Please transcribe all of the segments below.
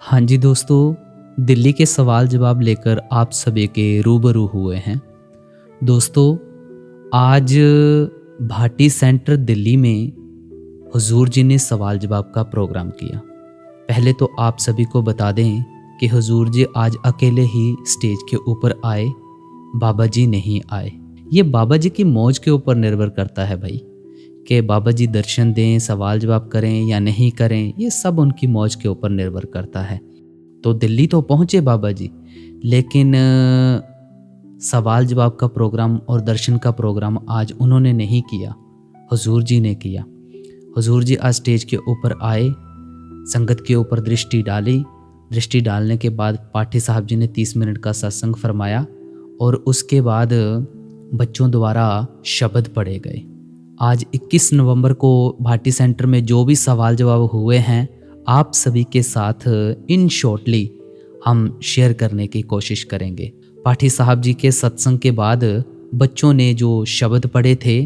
हाँ जी दोस्तों, दिल्ली के सवाल जवाब लेकर आप सभी के रूबरू हुए हैं। दोस्तों, आज भाटी सेंटर दिल्ली में हुजूर जी ने सवाल जवाब का प्रोग्राम किया। पहले तो आप सभी को बता दें कि हुजूर जी आज अकेले ही स्टेज के ऊपर आए, बाबा जी नहीं आए। ये बाबा जी की मौज के ऊपर निर्भर करता है भाई, कि बाबा जी दर्शन दें, सवाल जवाब करें या नहीं करें, ये सब उनकी मौज के ऊपर निर्भर करता है। तो दिल्ली तो पहुँचे बाबा जी, लेकिन सवाल जवाब का प्रोग्राम और दर्शन का प्रोग्राम आज उन्होंने नहीं किया, हुजूर जी ने किया। हुजूर जी आज स्टेज के ऊपर आए, संगत के ऊपर दृष्टि डाली। दृष्टि डालने के बाद पाठी साहब जी ने 30 मिनट का सत्संग फरमाया और उसके बाद बच्चों द्वारा शब्द पढ़े गए। आज 21 नवंबर को भाटी सेंटर में जो भी सवाल जवाब हुए हैं, आप सभी के साथ इन शॉर्टली हम शेयर करने की कोशिश करेंगे। पाठी साहब जी के सत्संग के बाद बच्चों ने जो शब्द पढ़े थे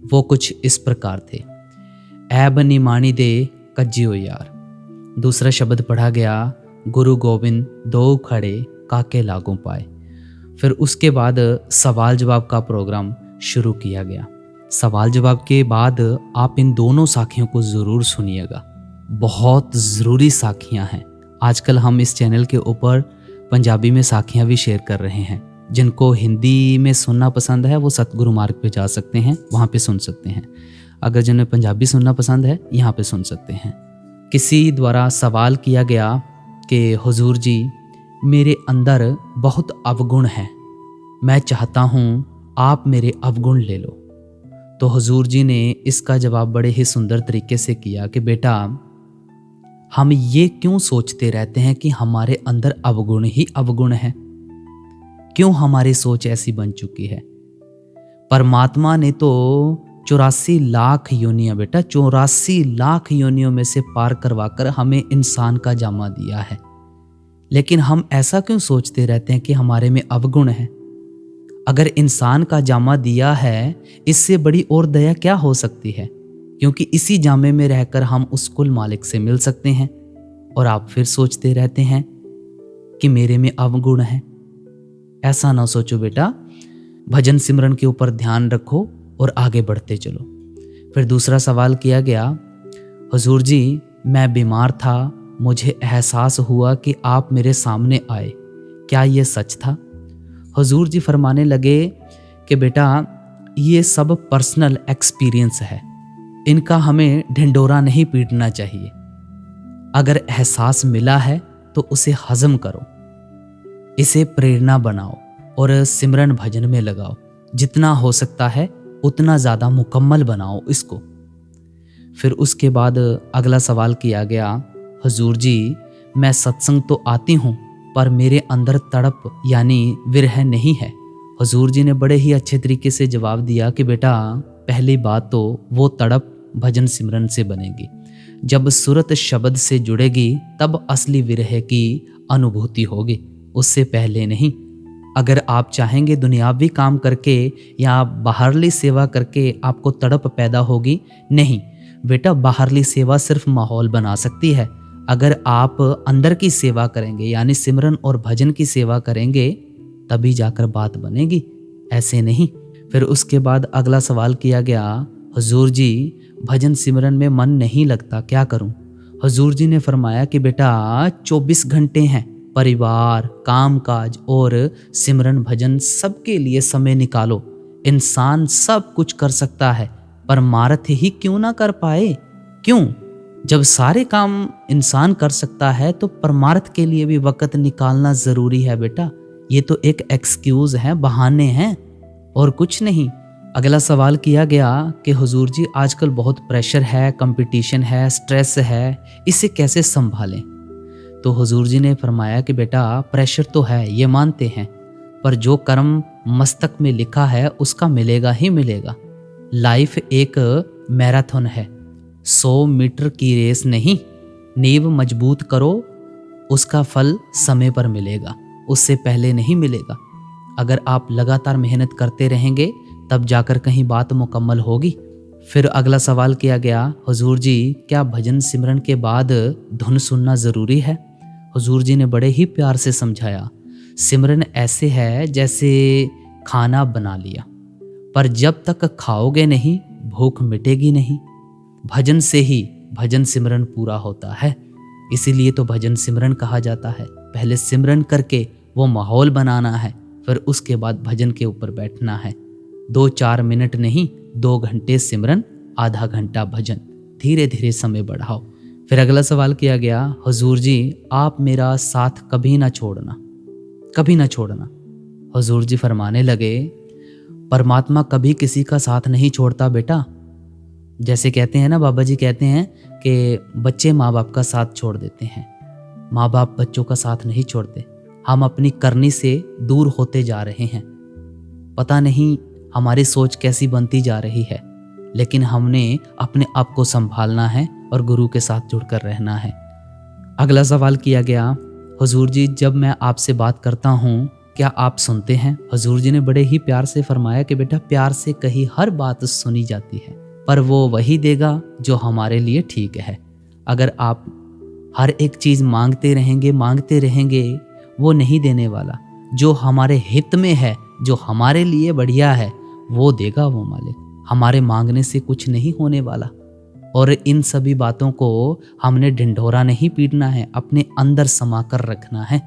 वो कुछ इस प्रकार थे। ऐ बनी माणी दे कज्जियो यार। दूसरा शब्द पढ़ा गया, गुरु गोविंद दो खड़े काके लागू पाए। फिर उसके बाद सवाल जवाब का प्रोग्राम शुरू किया गया। सवाल जवाब के बाद आप इन दोनों साखियों को ज़रूर सुनिएगा, बहुत ज़रूरी साखियाँ हैं। आजकल हम इस चैनल के ऊपर पंजाबी में साखियाँ भी शेयर कर रहे हैं। जिनको हिंदी में सुनना पसंद है वो सतगुरु मार्ग पे जा सकते हैं, वहाँ पे सुन सकते हैं। अगर जिन्हें पंजाबी सुनना पसंद है, यहाँ पे सुन सकते हैं। किसी द्वारा सवाल किया गया कि हुजूर जी, मेरे अंदर बहुत अवगुण है, मैं चाहता हूँ आप मेरे अवगुण ले लो। तो हुजूर जी ने इसका जवाब बड़े ही सुंदर तरीके से किया कि बेटा, हम ये क्यों सोचते रहते हैं कि हमारे अंदर अवगुण ही अवगुण है? क्यों हमारी सोच ऐसी बन चुकी है? परमात्मा ने तो 84 लाख योनियां, बेटा 84 लाख योनियों में से पार करवाकर हमें इंसान का जामा दिया है। लेकिन हम ऐसा क्यों सोचते रहते हैं कि हमारे में अवगुण है? अगर इंसान का जामा दिया है, इससे बड़ी और दया क्या हो सकती है? क्योंकि इसी जामे में रहकर हम उस कुल मालिक से मिल सकते हैं। और आप फिर सोचते रहते हैं कि मेरे में अवगुण है। ऐसा ना सोचो बेटा, भजन सिमरन के ऊपर ध्यान रखो और आगे बढ़ते चलो। फिर दूसरा सवाल किया गया, हुजूर जी, मैं बीमार था, मुझे एहसास हुआ कि आप मेरे सामने आए, क्या ये सच था? हुजूर जी फरमाने लगे कि बेटा, ये सब पर्सनल एक्सपीरियंस है, इनका हमें ढिंढोरा नहीं पीटना चाहिए। अगर एहसास मिला है तो उसे हजम करो, इसे प्रेरणा बनाओ और सिमरन भजन में लगाओ। जितना हो सकता है उतना ज़्यादा मुकम्मल बनाओ इसको। फिर उसके बाद अगला सवाल किया गया, हुजूर जी, मैं सत्संग तो आती हूँ पर मेरे अंदर तड़प यानी विरह नहीं है। हुजूर जी ने बड़े ही अच्छे तरीके से जवाब दिया कि बेटा, पहली बात तो वो तड़प भजन सिमरन से बनेगी। जब सूरत शब्द से जुड़ेगी तब असली विरह की अनुभूति होगी, उससे पहले नहीं। अगर आप चाहेंगे दुनियावी काम करके या बाहरली सेवा करके आपको तड़प पैदा होगी, नहीं बेटा, बाहरली सेवा सिर्फ माहौल बना सकती है। अगर आप अंदर की सेवा करेंगे यानी सिमरन और भजन की सेवा करेंगे, तभी जाकर बात बनेगी, ऐसे नहीं। फिर उसके बाद अगला सवाल किया गया, हुजूर जी, भजन सिमरन में मन नहीं लगता, क्या करूं? हुजूर जी ने फरमाया कि बेटा, 24 घंटे हैं, परिवार, कामकाज और सिमरन भजन सबके लिए समय निकालो। इंसान सब कुछ कर सकता है, परमार्थ ही क्यों ना कर पाए? क्यों? जब सारे काम इंसान कर सकता है तो परमार्थ के लिए भी वक्त निकालना ज़रूरी है बेटा। ये तो एक एक्सक्यूज़ है, बहाने हैं और कुछ नहीं। अगला सवाल किया गया कि हुजूर जी, आजकल बहुत प्रेशर है, कंपटीशन है, स्ट्रेस है, इसे कैसे संभालें? तो हुजूर जी ने फरमाया कि बेटा, प्रेशर तो है, ये मानते हैं, पर जो कर्म मस्तक में लिखा है उसका मिलेगा ही मिलेगा। लाइफ एक मैराथन है, 100 मीटर की रेस नहीं। नींव मजबूत करो, उसका फल समय पर मिलेगा, उससे पहले नहीं मिलेगा। अगर आप लगातार मेहनत करते रहेंगे तब जाकर कहीं बात मुकम्मल होगी। फिर अगला सवाल किया गया, हुजूर जी, क्या भजन सिमरन के बाद धुन सुनना ज़रूरी है? हुजूर जी ने बड़े ही प्यार से समझाया, सिमरन ऐसे है जैसे खाना बना लिया, पर जब तक खाओगे नहीं भूख मिटेगी नहीं। भजन से ही भजन सिमरन पूरा होता है, इसीलिए तो भजन सिमरन कहा जाता है। पहले सिमरन करके वो माहौल बनाना है, फिर उसके बाद भजन के ऊपर बैठना है। 2-4 मिनट नहीं, 2 घंटे सिमरन, आधा घंटा भजन, धीरे धीरे समय बढ़ाओ। फिर अगला सवाल किया गया, हुजूर जी आप मेरा साथ कभी ना छोड़ना, कभी ना छोड़ना। हुजूर जी फरमाने लगे, परमात्मा कभी किसी का साथ नहीं छोड़ता बेटा। जैसे कहते हैं ना, बाबा जी कहते हैं कि बच्चे माँ बाप का साथ छोड़ देते हैं, माँ बाप बच्चों का साथ नहीं छोड़ते। हम अपनी करनी से दूर होते जा रहे हैं, पता नहीं हमारी सोच कैसी बनती जा रही है, लेकिन हमने अपने आप को संभालना है और गुरु के साथ जुड़कर रहना है। अगला सवाल किया गया, हुजूर जी जब मैं आपसे बात करता हूँ क्या आप सुनते हैं? हुजूर जी ने बड़े ही प्यार से फरमाया कि बेटा प्यार से कही हर बात सुनी जाती है, पर वो वही देगा जो हमारे लिए ठीक है। अगर आप हर एक चीज़ मांगते रहेंगे, वो नहीं देने वाला। जो हमारे हित में है, जो हमारे लिए बढ़िया है, वो देगा वो मालिक। हमारे मांगने से कुछ नहीं होने वाला। और इन सभी बातों को हमने ढिंढोरा नहीं पीटना है, अपने अंदर समा कर रखना है।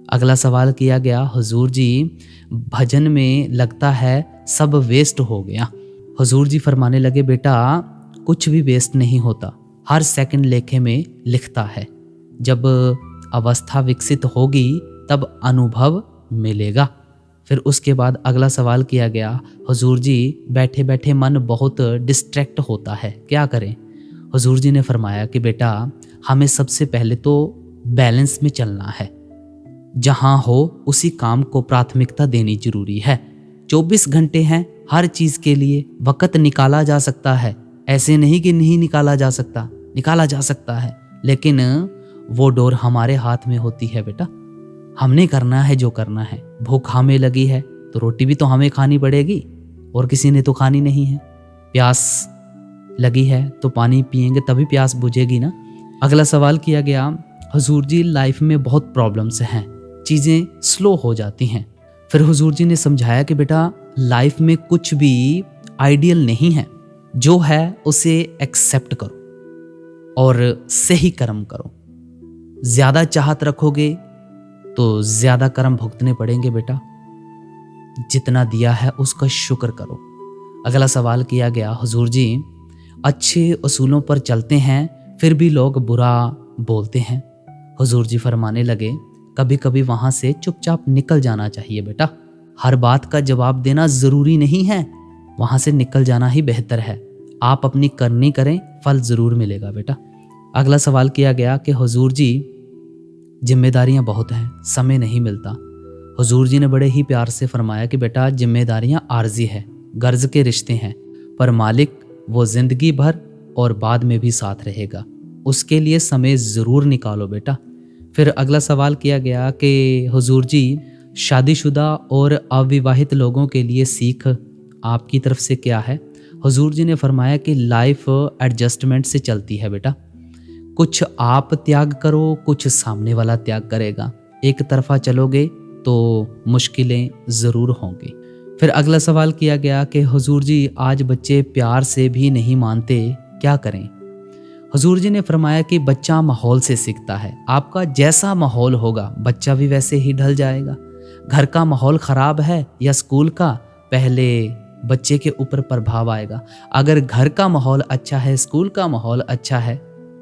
अगला सवाल किया गया, हुजूर जी भजन में लगता है सब वेस्ट हो गया। हुजूर जी फरमाने लगे, बेटा कुछ भी वेस्ट नहीं होता, हर सेकंड लेखे में लिखता है। जब अवस्था विकसित होगी तब अनुभव मिलेगा। फिर उसके बाद अगला सवाल किया गया, हुजूर जी बैठे बैठे मन बहुत डिस्ट्रैक्ट होता है, क्या करें? हुजूर जी ने फरमाया कि बेटा हमें सबसे पहले तो बैलेंस में चलना है, जहाँ हो उसी काम को प्राथमिकता देनी जरूरी है। 24 घंटे हैं, हर चीज़ के लिए वक़्त निकाला जा सकता है, ऐसे नहीं कि नहीं निकाला जा सकता, निकाला जा सकता है, लेकिन वो डोर हमारे हाथ में होती है बेटा। हमने करना है जो करना है। भूख हमें लगी है तो रोटी भी तो हमें खानी पड़ेगी, और किसी ने तो खानी नहीं है। प्यास लगी है तो पानी पिएंगे तभी प्यास बुझेगी ना। अगला सवाल किया गया, हुजूर जी लाइफ में बहुत प्रॉब्लम्स हैं, चीज़ें स्लो हो जाती हैं। फिर हुजूर जी ने समझाया कि बेटा लाइफ में कुछ भी आइडियल नहीं है, जो है उसे एक्सेप्ट करो और सही कर्म करो। ज़्यादा चाहत रखोगे तो ज़्यादा कर्म भुगतने पड़ेंगे बेटा। जितना दिया है उसका शुक्र करो। अगला सवाल किया गया, हुजूर जी अच्छे उसूलों पर चलते हैं फिर भी लोग बुरा बोलते हैं। हुजूर जी फरमाने लगे, कभी कभी वहाँ से चुपचाप निकल जाना चाहिए बेटा। हर बात का जवाब देना ज़रूरी नहीं है, वहाँ से निकल जाना ही बेहतर है। आप अपनी करनी करें, फल ज़रूर मिलेगा बेटा। अगला सवाल किया गया कि हुजूर जी जिम्मेदारियां बहुत हैं, समय नहीं मिलता। हुजूर जी ने बड़े ही प्यार से फरमाया कि बेटा जिम्मेदारियां आर्जी है, गर्ज के रिश्ते हैं, पर मालिक वो जिंदगी भर और बाद में भी साथ रहेगा, उसके लिए समय ज़रूर निकालो बेटा। फिर अगला सवाल किया गया कि हुजूर जी शादीशुदा और अविवाहित लोगों के लिए सीख आपकी तरफ से क्या है? हुजूर जी ने फरमाया कि लाइफ एडजस्टमेंट से चलती है बेटा। कुछ आप त्याग करो, कुछ सामने वाला त्याग करेगा। एक तरफा चलोगे तो मुश्किलें ज़रूर होंगी। फिर अगला सवाल किया गया कि हुजूर जी आज बच्चे प्यार से भी नहीं मानते, क्या करें? हुजूर जी ने फरमाया कि बच्चा माहौल से सीखता है। आपका जैसा माहौल होगा बच्चा भी वैसे ही ढल जाएगा। घर का माहौल ख़राब है या स्कूल का, पहले बच्चे के ऊपर प्रभाव आएगा। अगर घर का माहौल अच्छा है, स्कूल का माहौल अच्छा है,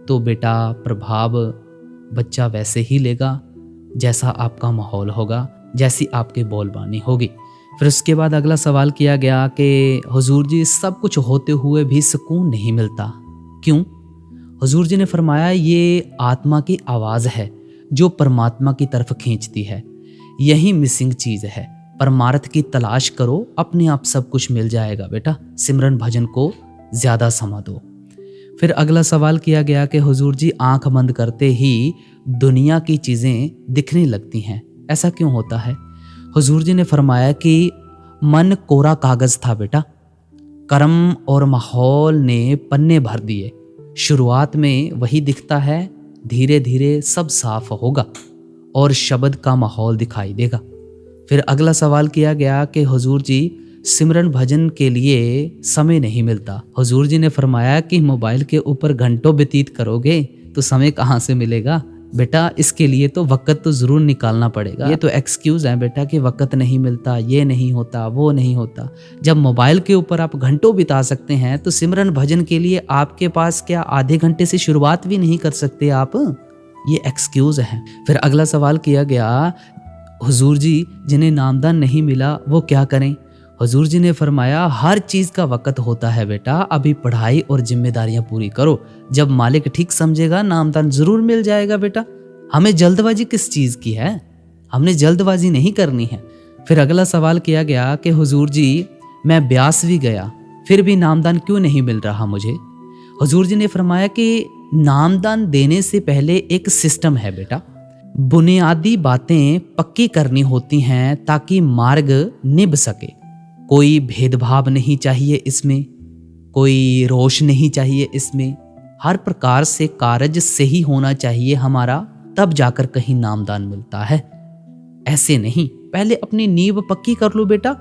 तो बेटा प्रभाव बच्चा वैसे ही लेगा जैसा आपका माहौल होगा, जैसी आपकी बोलबानी होगी। फिर उसके बाद अगला सवाल किया गया कि हुजूर जी सब कुछ होते हुए भी सुकून नहीं मिलता, क्यों? हुजूर जी ने फरमाया ये आत्मा की आवाज़ है जो परमात्मा की तरफ खींचती है, यही मिसिंग चीज़ है। परमार्थ की तलाश करो, अपने आप सब कुछ मिल जाएगा बेटा। सिमरन भजन को ज़्यादा समा दो। फिर अगला सवाल किया गया कि हुजूर जी आंख बंद करते ही दुनिया की चीज़ें दिखने लगती हैं, ऐसा क्यों होता है? हुजूर जी ने फरमाया कि मन कोरा कागज़ था बेटा, कर्म और माहौल ने पन्ने भर दिए। शुरुआत में वही दिखता है धीरे धीरे सब साफ होगा और शब्द का माहौल दिखाई देगा। फिर अगला सवाल किया गया कि हुजूर जी सिमरन भजन के लिए समय नहीं मिलता। हुजूर जी ने फरमाया कि मोबाइल के ऊपर घंटों व्यतीत करोगे तो समय कहाँ से मिलेगा बेटा, इसके लिए तो वक्त तो ज़रूर निकालना पड़ेगा। ये तो एक्सक्यूज़ है बेटा कि वक्त नहीं मिलता, ये नहीं होता, वो नहीं होता। जब मोबाइल के ऊपर आप घंटों बिता सकते हैं तो सिमरन भजन के लिए आपके पास क्या आधे घंटे से शुरुआत भी नहीं कर सकते आप? ये एक्सक्यूज़ है। फिर अगला सवाल किया गया, हुजूर जी जिन्हें नामदान नहीं मिला वो क्या करें? हुजूर जी ने फरमाया हर चीज़ का वक़्त होता है बेटा, अभी पढ़ाई और जिम्मेदारियां पूरी करो, जब मालिक ठीक समझेगा नामदान ज़रूर मिल जाएगा बेटा। हमें जल्दबाजी किस चीज़ की है? हमने जल्दबाजी नहीं करनी है। फिर अगला सवाल किया गया कि हुजूर जी मैं ब्यास भी गया फिर भी नामदान क्यों नहीं मिल रहा मुझे? हुजूर जी ने फरमाया कि नामदान देने से पहले एक सिस्टम है बेटा, बुनियादी बातें पक्की करनी होती हैं ताकि मार्ग निभ सके। कोई भेदभाव नहीं चाहिए इसमें, कोई रोष नहीं चाहिए इसमें, हर प्रकार से कार्य सही होना चाहिए हमारा, तब जाकर कहीं नामदान मिलता है। ऐसे नहीं, पहले अपनी नींव पक्की कर लो बेटा,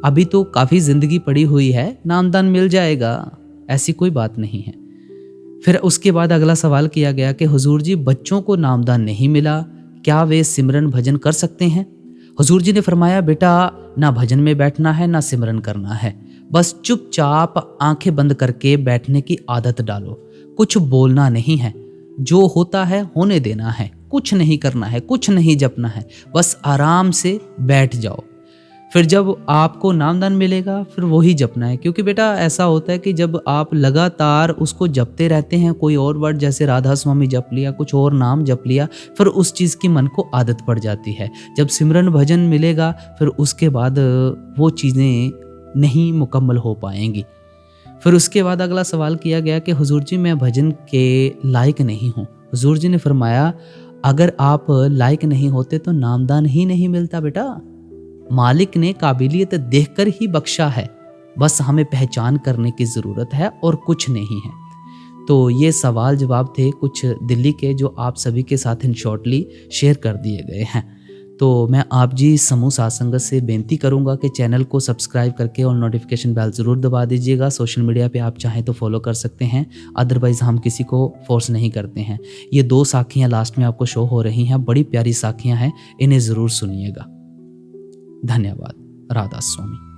अभी तो काफ़ी ज़िंदगी पड़ी हुई है, नामदान मिल जाएगा, ऐसी कोई बात नहीं है। फिर उसके बाद अगला सवाल किया गया कि हुजूर जी बच्चों को नामदान नहीं मिला, क्या वे सिमरन भजन कर सकते हैं? हुजूर जी ने फरमाया बेटा ना भजन में बैठना है ना सिमरन करना है, बस चुपचाप आंखें बंद करके बैठने की आदत डालो। कुछ बोलना नहीं है, जो होता है होने देना है, कुछ नहीं करना है, कुछ नहीं जपना है, बस आराम से बैठ जाओ। फिर जब आपको नामदान मिलेगा फिर वही जपना है, क्योंकि बेटा ऐसा होता है कि जब आप लगातार उसको जपते रहते हैं, कोई और वर्ड जैसे राधा स्वामी जप लिया, कुछ और नाम जप लिया, फिर उस चीज़ की मन को आदत पड़ जाती है। जब सिमरन भजन मिलेगा फिर उसके बाद वो चीज़ें नहीं मुकम्मल हो पाएंगी। फिर उसके बाद अगला सवाल किया गया कि हुजूर जी मैं भजन के लायक नहीं हूँ। हुजूर जी ने फरमाया अगर आप लायक नहीं होते तो नामदान ही नहीं मिलता बेटा। मालिक ने काबिलियत देखकर ही बख्शा है, बस हमें पहचान करने की ज़रूरत है और कुछ नहीं है। तो ये सवाल जवाब थे कुछ दिल्ली के जो आप सभी के साथ इन शॉर्टली शेयर कर दिए गए हैं। तो मैं आप जी समूह सात्संगत से बेनती करूंगा कि चैनल को सब्सक्राइब करके और नोटिफिकेशन बेल ज़रूर दबा दीजिएगा। सोशल मीडिया पे आप चाहें तो फॉलो कर सकते हैं, अदरवाइज़ हम किसी को फोर्स नहीं करते हैं। ये 2 साखियाँ लास्ट में आपको शो हो रही हैं, बड़ी प्यारी साखियाँ हैं, इन्हें ज़रूर सुनिएगा। धन्यवाद। राधा स्वामी।